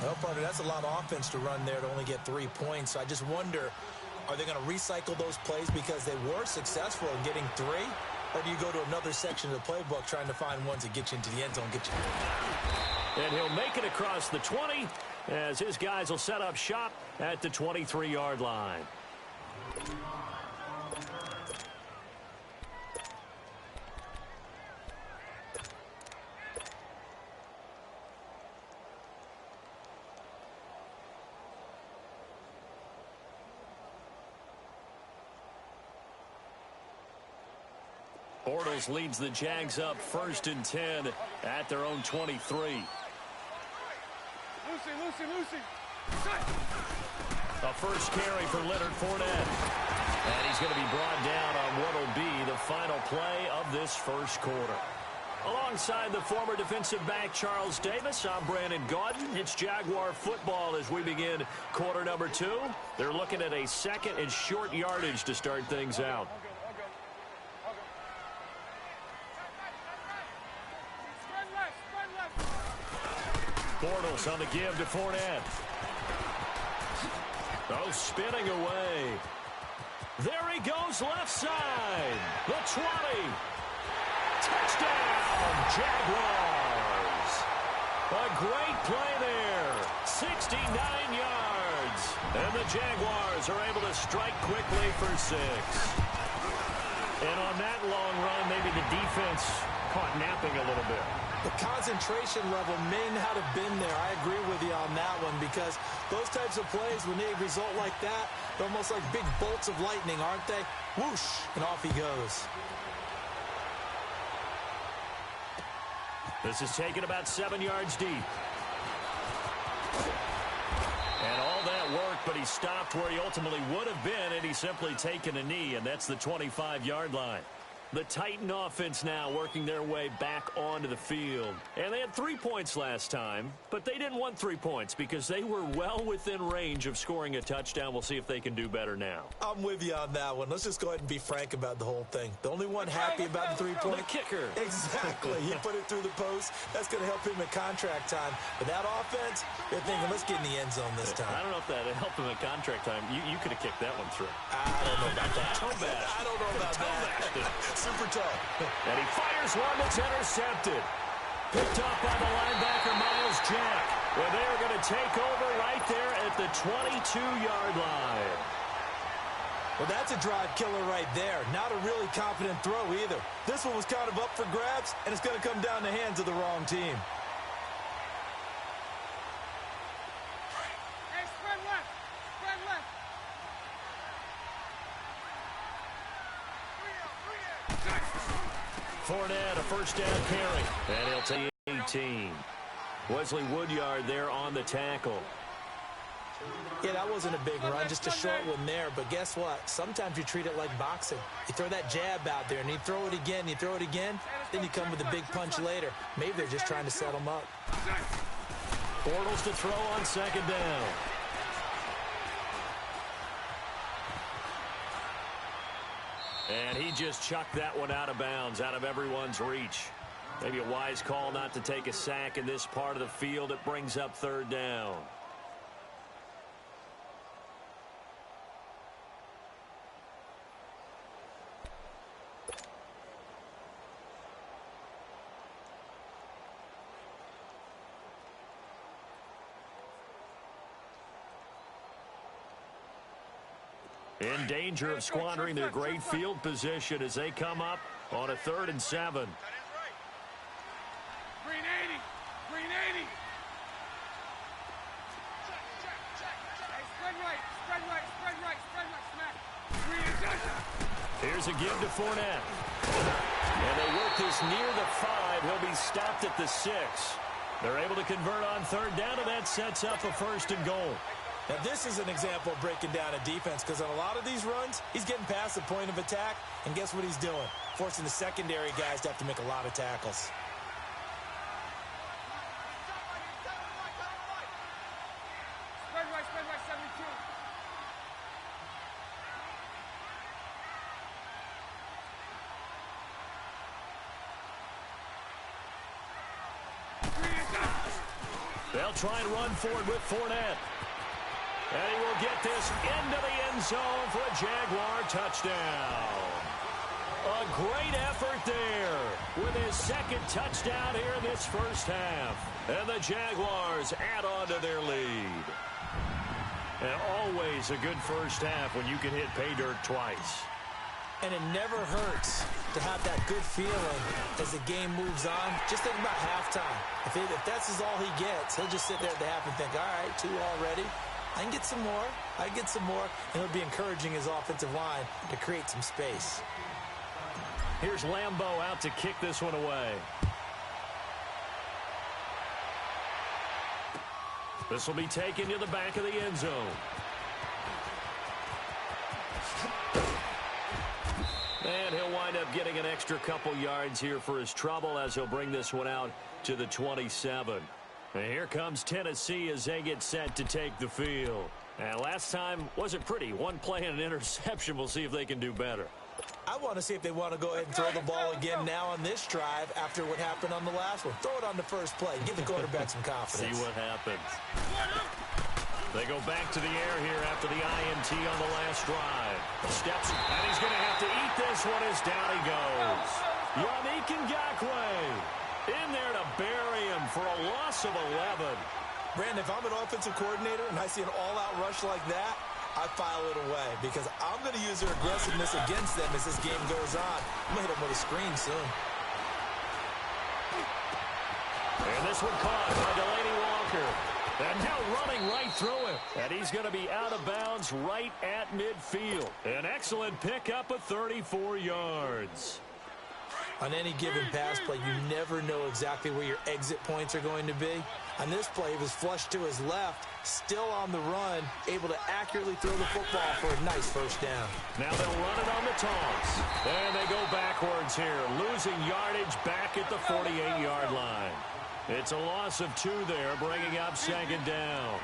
Well, partner, that's a lot of offense to run there to only get 3 points. So I just wonder, are they going to recycle those plays because they were successful in getting 3? Or do you go to another section of the playbook trying to find ones that get you into the end zone, get you? And he'll make it across the 20 as his guys will set up shop at the 23-yard line. Bortles leads the Jags up 1st and 10 at their own 23. Lucy. A first carry for Leonard Fournette. And he's going to be brought down on what will be the final play of this first quarter. Alongside the former defensive back Charles Davis, I'm Brandon Gaudin. It's Jaguar football as we begin quarter number 2. They're looking at a second and short yardage to start things out. Bortles on the give to Fournette. Oh, spinning away. There he goes left side. The 20. Touchdown, Jaguars. A great play there. 69 yards. And the Jaguars are able to strike quickly for 6. And on that long run, maybe the defense caught napping a little bit. The concentration level may not have been there. I agree with you on that one because those types of plays, when they result like that, they're almost like big bolts of lightning, aren't they? Whoosh, and off he goes. This is taken about 7 yards deep. And all that work, but he stopped where he ultimately would have been, and he's simply taken a knee, and that's the 25-yard line. The Titan offense now working their way back onto the field. And they had 3 points last time, but they didn't want 3 points because they were well within range of scoring a touchdown. We'll see if they can do better now. I'm with you on that one. Let's just go ahead and be frank about the whole thing. The only one happy about the 3-point. The kicker. Exactly. He put it through the post. That's going to help him at contract time. But that offense, they're thinking, let's get in the end zone this time. I don't know if that helped him at contract time. You could have kicked that one through. I don't know about that. I don't know about that. Super tough. And he fires one that's intercepted. Picked up by the linebacker, Miles Jack. Well, they're going to take over right there at the 22-yard line. Well, that's a drive killer right there. Not a really confident throw either. This one was kind of up for grabs, and it's going to come down the hands of the wrong team. Hey, spread left. Spread left. Fournette, a first down carry. And he'll take 18. Wesley Woodyard there on the tackle. Yeah, that wasn't a big run, just a short one there. But guess what? Sometimes you treat it like boxing. You throw that jab out there, and you throw it again, then you come with a big punch later. Maybe they're just trying to set them up. Bortles to throw on second down. And he just chucked that one out of bounds, out of everyone's reach. Maybe a wise call not to take a sack in this part of the field. It brings up third down. In danger of squandering their great field position as they come up on a 3rd and 7. Green 80. Green 80. Hey, spread right. Smack. Green is done. Here's a give to Fournette. And they work this near the 5. He'll be stopped at the 6. They're able to convert on third down, and that sets up a 1st and goal. Now, this is an example of breaking down a defense because on a lot of these runs, he's getting past the point of attack, and guess what he's doing? Forcing the secondary guys to have to make a lot of tackles. Spread right, 72. They'll try and run forward with Fournette. And he will get this into the end zone for a Jaguar touchdown. A great effort there with his second touchdown here in this first half. And the Jaguars add on to their lead. And always a good first half when you can hit pay dirt twice. And it never hurts to have that good feeling as the game moves on. Just think about halftime. If that's all he gets, he'll just sit there at the half and think, all right, 2 already. I can get some more. I can get some more. And he'll be encouraging his offensive line to create some space. Here's Lambeau out to kick this one away. This will be taken to the back of the end zone. And he'll wind up getting an extra couple yards here for his trouble as he'll bring this one out to the 27. And here comes Tennessee as they get set to take the field. And last time wasn't pretty. One play and an interception. We'll see if they can do better. I want to see if they want to go ahead and throw the ball again now on this drive after what happened on the last one. Throw it on the first play. Give the quarterback some confidence. See what happens. They go back to the air here after the INT on the last drive. Steps, and he's going to have to eat this one as down he goes. Yannick Ngakoue in there to bury him for a loss of 11. Brandon, if I'm an offensive coordinator and I see an all-out rush like that, I file it away because I'm going to use their aggressiveness against them as this game goes on. I'm going to hit them with a screen soon. And this one caught by Delaney Walker. And now running right through it. And he's going to be out of bounds right at midfield. An excellent pickup of 34 yards. On any given pass play, you never know exactly where your exit points are going to be. On this play, he was flushed to his left, still on the run, able to accurately throw the football for a nice first down. Now they'll run it on the toss. And they go backwards here, losing yardage back at the 48-yard line. It's a loss of 2 there, bringing up second down.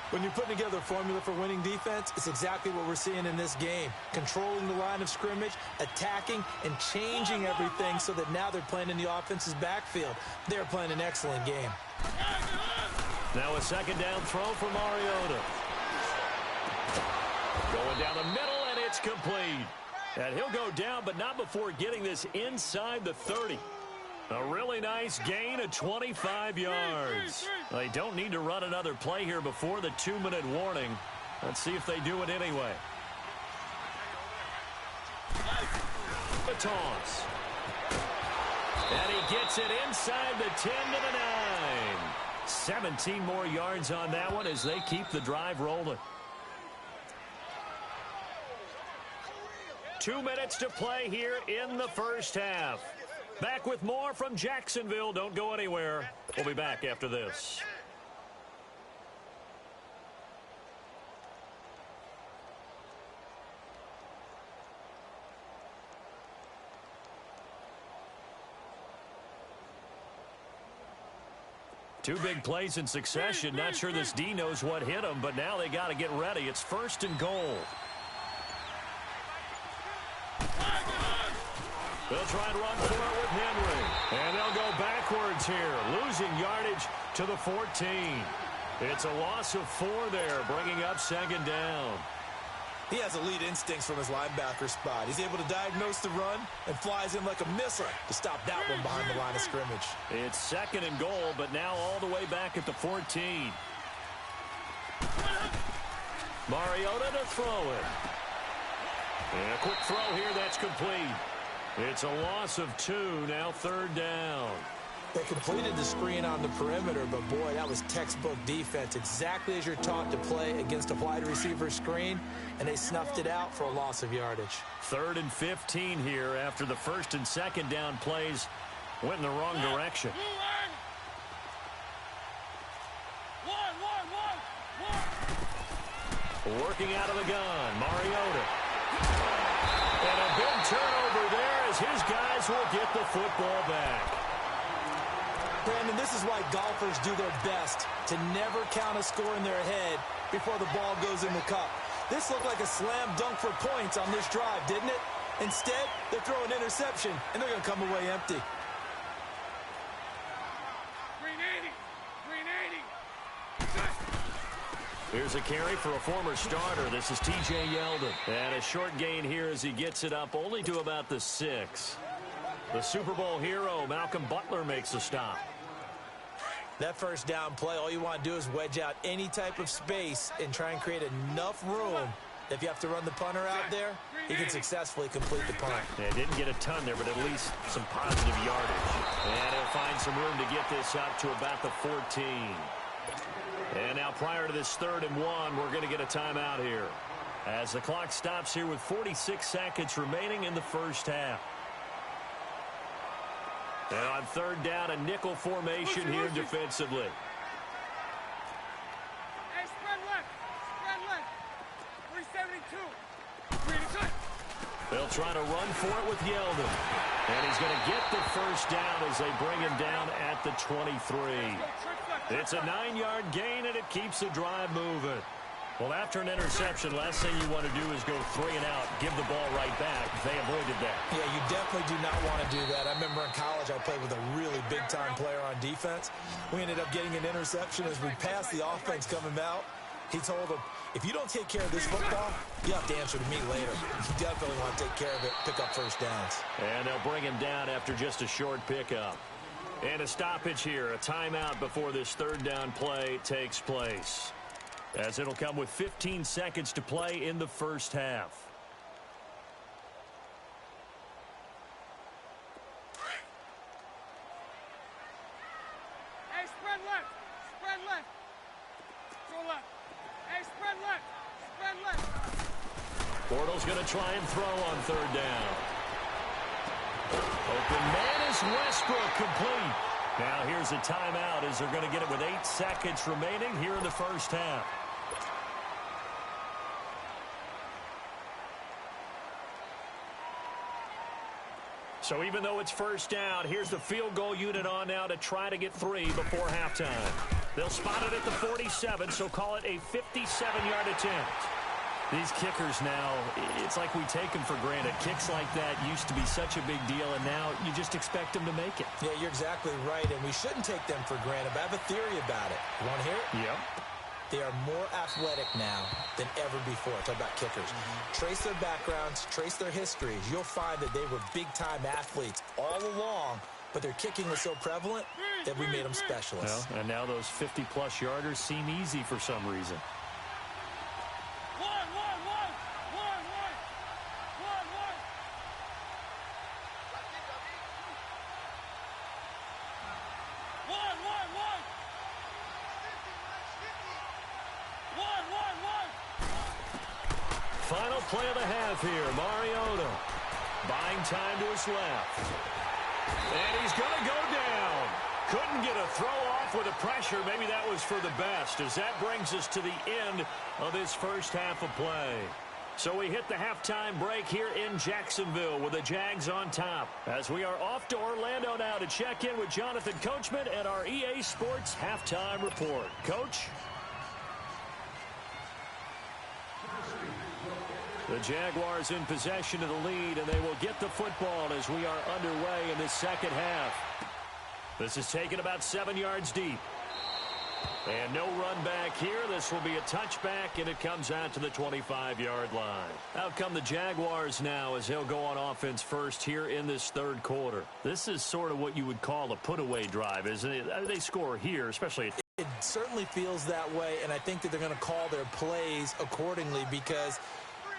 When you're putting together a formula for winning defense, it's exactly what we're seeing in this game. Controlling the line of scrimmage, attacking, and changing everything so that now they're playing in the offense's backfield. They're playing an excellent game. Now a second down throw for Mariota. Going down the middle, and it's complete. And he'll go down, but not before getting this inside the 30. A really nice gain of 25 yards. They don't need to run another play here before the 2-minute warning. Let's see if they do it anyway. The toss. And he gets it inside the 10 to the 9. 17 more yards on that one as they keep the drive rolling. 2 minutes to play here in the first half. Back with more from Jacksonville. Don't go anywhere. We'll be back after this. Two big plays in succession. Not sure this D knows what hit him, but now they got to get ready. It's first and goal. They'll try and run for it with Henry. And they'll go backwards here, losing yardage to the 14. It's a loss of 4 there, bringing up second down. He has elite instincts from his linebacker spot. He's able to diagnose the run and flies in like a missile to stop that one behind the line of scrimmage. It's second and goal, but now all the way back at the 14. Mariota to throw it. And a quick throw here, that's complete. It's a loss of 2, now third down. They completed the screen on the perimeter, but boy, that was textbook defense. Exactly as you're taught to play against a wide receiver screen, and they snuffed it out for a loss of yardage. 3rd and 15 here after the first and second down plays went in the wrong direction. Working out of the gun, Mariota. And a big turnover there as his guys will get the football back. Brandon, this is why golfers do their best to never count a score in their head before the ball goes in the cup. This looked like a slam dunk for points on this drive, didn't it? Instead, they throw an interception, and they're going to come away empty. Green 80! Green 80! Here's a carry for a former starter. This is T.J. Yeldon. And a short gain here as he gets it up only to about the 6. The Super Bowl hero, Malcolm Butler, makes a stop. That first down play, all you want to do is wedge out any type of space and try and create enough room. If you have to run the punter out there, he can successfully complete the punt. Yeah, didn't get a ton there, but at least some positive yardage. And he'll find some room to get this up to about the 14. And now prior to this 3rd and 1, we're going to get a timeout here, as the clock stops here with 46 seconds remaining in the first half. And on 3rd down, a nickel formation here defensively. Hey, spread left. Spread left. 372. They'll try to run for it with Yeldon. And he's going to get the first down as they bring him down at the 23. It's a 9-yard gain, and it keeps the drive moving. Well, after an interception, last thing you want to do is go 3 and out, give the ball right back. They avoided that. Yeah, you definitely do not want to do that. I remember in college I played with a really big-time player on defense. We ended up getting an interception as we passed the offense coming out. He told him, if you don't take care of this football, you have to answer to me later. You definitely want to take care of it, pick up first downs. And they'll bring him down after just a short pickup. And a stoppage here, a timeout before this 3rd down play takes place, as it'll come with 15 seconds to play in the first half. Hey, spread left. Spread left. Go left. Hey, spread left. Spread left. Bortles going to try and throw on 3rd down. Open man is Westbrook, complete. Now here's a timeout as they're going to get it with 8 seconds remaining here in the first half. So even though it's first down, here's the field goal unit on now to try to get 3 before halftime. They'll spot it at the 47, so call it a 57-yard attempt. These kickers now, it's like we take them for granted. Kicks like that used to be such a big deal, and now you just expect them to make it. Yeah, you're exactly right, and we shouldn't take them for granted, but I have a theory about it. You want to hear it? Yep. They are more athletic now than ever before. Talk about kickers. Trace their backgrounds, trace their histories. You'll find that they were big-time athletes all along, but their kicking was so prevalent that we made them specialists. Well, and now those 50-plus yarders seem easy for some reason. Final play of the half here. Mariota buying time to his left. And he's going to go down. Couldn't get a throw off with the pressure. Maybe that was for the best, as that brings us to the end of this first half of play. So we hit the halftime break here in Jacksonville with the Jags on top, as we are off to Orlando now to check in with Jonathan Coachman and our EA Sports halftime report. Coach? The Jaguars in possession of the lead, and they will get the football as we are underway in this second half. This is taken about 7 yards deep. And no run back here. This will be a touchback, and it comes out to the 25-yard line. Out come the Jaguars now as they'll go on offense first here in this 3rd quarter. This is sort of what you would call a put-away drive, isn't it? They score here, especially at It certainly feels that way, and I think that they're going to call their plays accordingly, because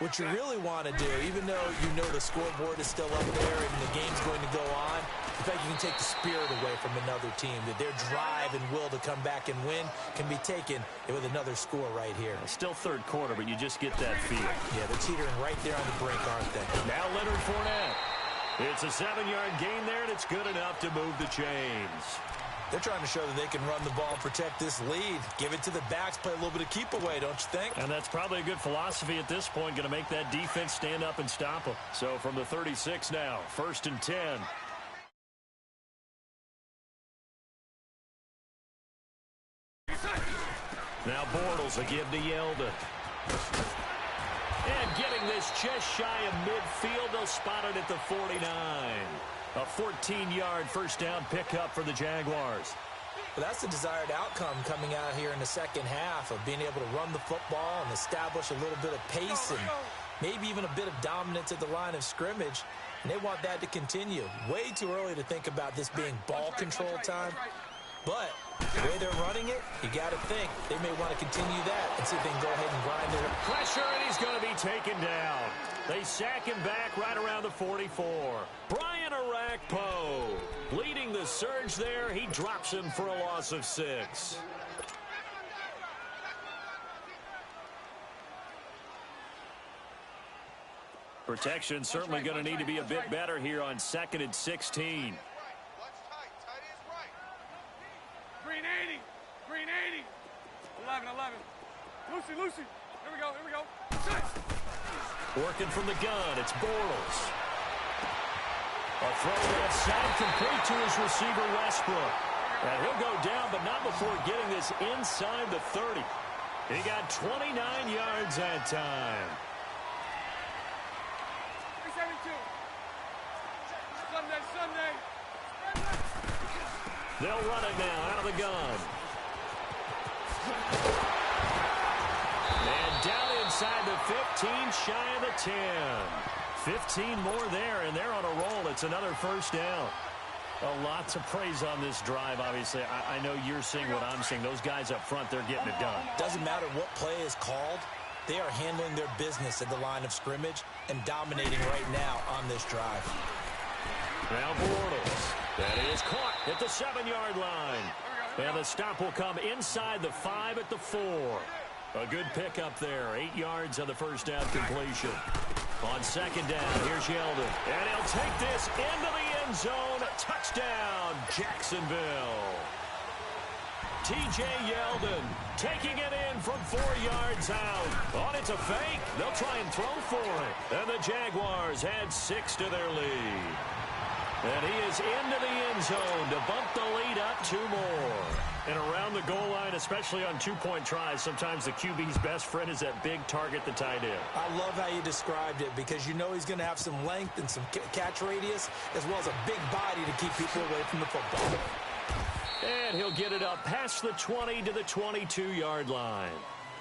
what you really want to do, even though you know the scoreboard is still up there and the game's going to go on, in fact, you can take the spirit away from another team, that their drive and will to come back and win can be taken with another score right here. still 3rd quarter, but you just get that feel. Yeah, they're teetering right there on the brink, aren't they? Now Leonard Fournette. It's a 7-yard gain there, and it's good enough to move the chains. They're trying to show that they can run the ball and protect this lead. Give it to the backs, play a little bit of keep away, don't you think? And that's probably a good philosophy at this point, going to make that defense stand up and stop them. So from the 36 now, 1st and 10. Now Bortles will give to Yeldon. And getting this just shy of midfield, they'll spot it at the 49. A 14-yard first down pickup for the Jaguars. Well, that's the desired outcome coming out here in the second half of being able to run the football and establish a little bit of pace and maybe even a bit of dominance at the line of scrimmage. And they want that to continue. Way too early to think about this being ball control time. But the way they're running it, you got to think they may want to continue that and see if they can go ahead and grind it up. Pressure, and he's going to be taken down. They sack him back right around the 44. Brian Arakpo leading the surge there. He drops him for a loss of 6. Protection certainly going to need to be a bit better here on 2nd and 16. Green 80. Green 80. 11. Lucy. Here we go. Working from the gun, it's Bortles. A throw left side complete to his receiver, Westbrook. And he'll go down, but not before getting this inside the 30. He got 29 yards that time. 372. Sunday. They'll run it now out of the gun. And down inside the 15, shy of the 10. 15 more there, and they're on a roll. It's another first down. A lot to praise on this drive, obviously. I know you're seeing what I'm seeing. Those guys up front, they're getting it done. Doesn't matter what play is called. They are handling their business at the line of scrimmage and dominating right now on this drive. Now Bortles. That is caught at the 7-yard line. And the stop will come inside the 5 at the 4. A good pickup there. 8 yards on the first down completion. On second down, here's Yeldon. And he'll take this into the end zone. Touchdown, Jacksonville. T.J. Yeldon taking it in from 4 yards out. On it's a fake. They'll try and throw for it. And the Jaguars add 6 to their lead. And he is into the end zone to bump the lead up 2 more. And around the goal line, especially on 2-point tries, sometimes the QB's best friend is that big target, the tight end. I love how you described it because you know he's going to have some length and some catch radius as well as a big body to keep people away from the football. And he'll get it up past the 20 to the 22-yard line.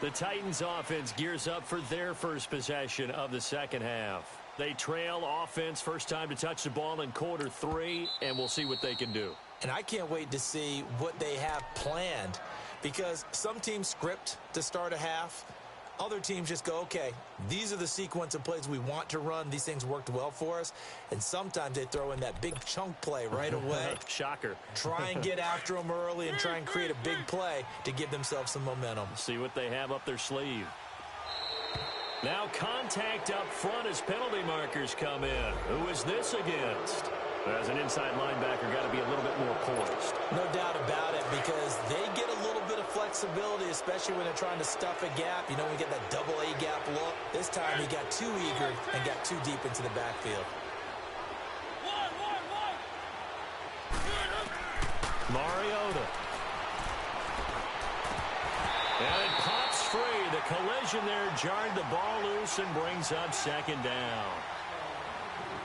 The Titans offense gears up for their first possession of the second half. They trail offense first time to touch the ball in quarter 3, and we'll see what they can do. And I can't wait to see what they have planned because some teams script to start a half. Other teams just go, okay, these are the sequence of plays we want to run. These things worked well for us. And sometimes they throw in that big chunk play right away. Shocker. Try and get after them early and try and create a big play to give themselves some momentum. See what they have up their sleeve. Now contact up front as penalty markers come in. Who is this against? As an inside linebacker, got to be a little bit more poised. No doubt about it because they get a little bit of flexibility, especially when they're trying to stuff a gap. You know, we get that double A gap look. This time he got too eager and got too deep into the backfield. Mariota. And it pops free. The collision there jarred the ball loose and brings up second down.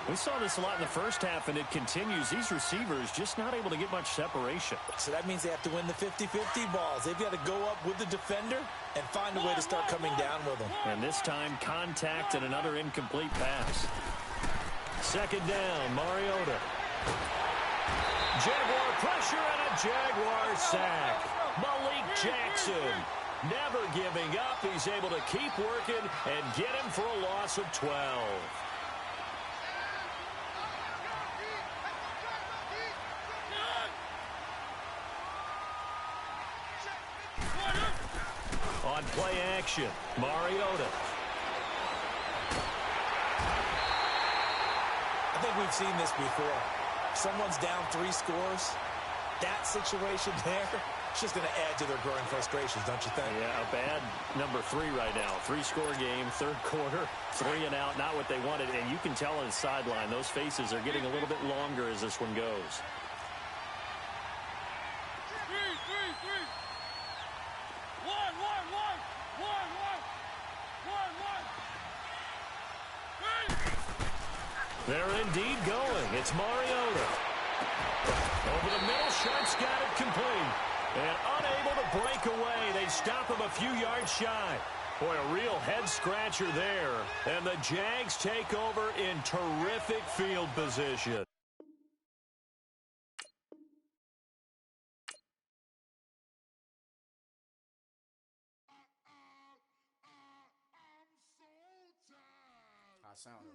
We saw this a lot in the first half, and it continues. These receivers just not able to get much separation. So that means they have to win the 50-50 balls. They've got to go up with the defender and find a way to start coming down with them. And this time, contact and another incomplete pass. Second down, Mariota. Jaguar pressure and a Jaguar sack. Malik Jackson never giving up. He's able to keep working and get him for a loss of 12. On play action, Mariota. I think we've seen this before. Someone's down 3 scores. That situation there, it's just going to add to their growing frustrations, don't you think? Yeah, a bad number 3 right now. 3-score game, third quarter, 3 and out, not what they wanted. And you can tell on the sideline, those faces are getting a little bit longer as this one goes. They're indeed going. It's Mariota. Over the middle, Sharp's got it complete. And unable to break away, they stop him a few yards shy. Boy, a real head-scratcher there. And the Jags take over in terrific field position. I sound